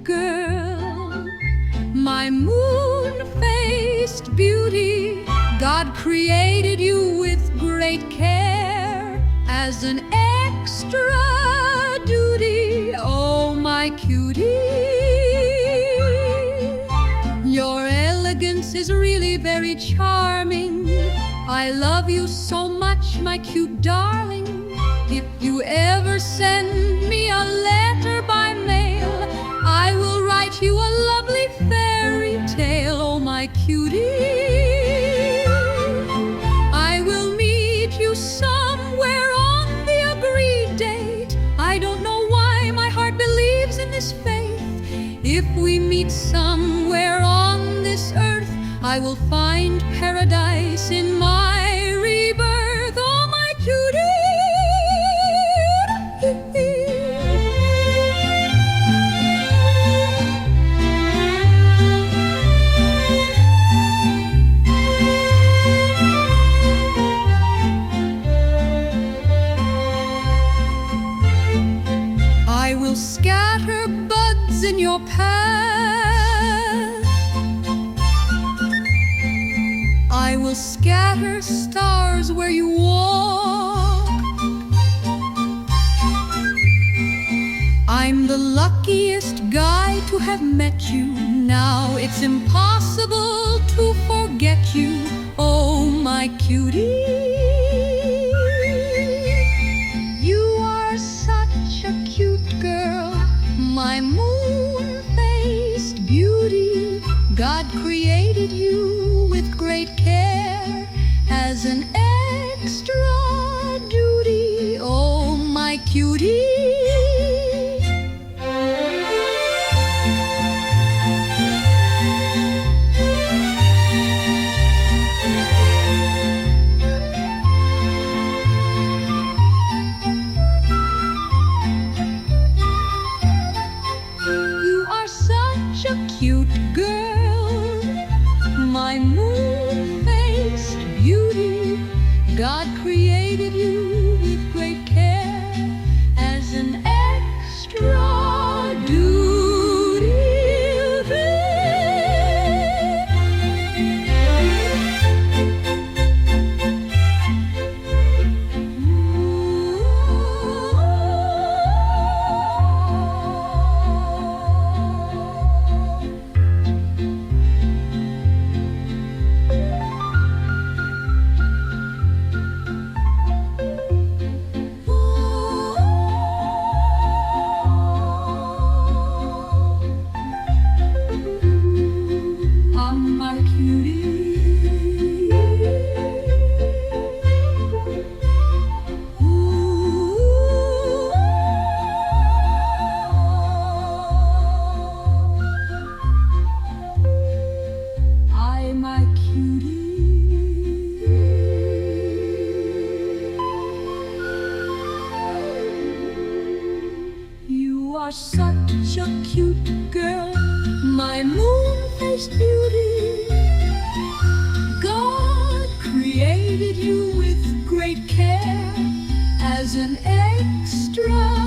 girl, my moon-faced beauty. God created you with great care as an extra duty. Oh, my cutie, your elegance is really very charming. I love you so much, my cute darling. If you ever send me a letter by mail, I will write you a lovely fairy tale. Oh, my cutie, I will meet you somewhere on the agreed date. I don't know why my heart believes in this faith. If we meet somewhere on this earth, I will find paradise in my rebirth. Oh, my cutie. I will scatter buds in your path. I will scatter stars where you walk. I'm the luckiest guy to have met you. Now it's impossible to forget you. Oh, my cutie, you are such a cute girl, my moon-faced beauty. God created you with great care as an extra duty. Oh, my cutie. You are such a cute girl, my moon-faced beauty. God created you with great care as an extra duty. Such a cute girl, my moon-faced beauty. God created you with great care as an extra